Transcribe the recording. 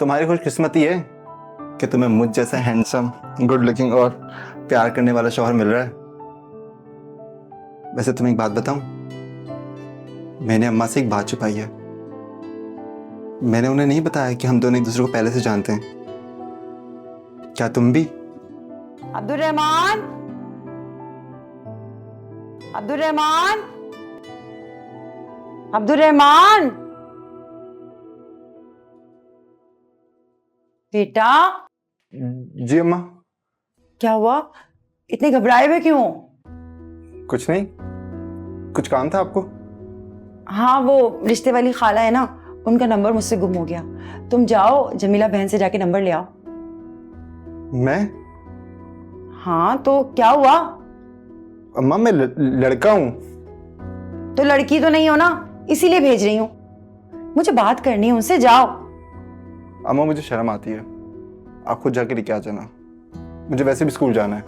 तुम्हारी खुशकिस्मती है कि तुम्हें मुझ जैसा हैंडसम, गुड लुकिंग और प्यार करने वाला शौहर मिल रहा है। वैसे तुम्हें एक बात बताऊं, मैंने अम्मा से एक बात छुपाई है। मैंने उन्हें नहीं बताया कि हम दोनों एक दूसरे को पहले से जानते हैं। क्या तुम भी? अब्दुर्रहमान, अब्दुर्रहमान, अब्दुर्रहमान, बेटा। जी अम्मा। क्या हुआ, इतने घबराए हुए क्यों? कुछ नहीं, कुछ काम था आपको? हाँ, वो रिश्ते वाली खाला है ना, उनका नंबर मुझसे गुम हो गया। तुम जाओ जमीला बहन से जाके नंबर ले आओ। मैं? हाँ तो क्या हुआ? अम्मा मैं लड़का हूं। तो लड़की तो नहीं हो ना, इसीलिए भेज रही हूँ। मुझे बात करनी है उनसे, जाओ। अम्मा मुझे शर्म आती है, आप खुद जाके लेके आ जाना। मुझे वैसे भी स्कूल जाना है।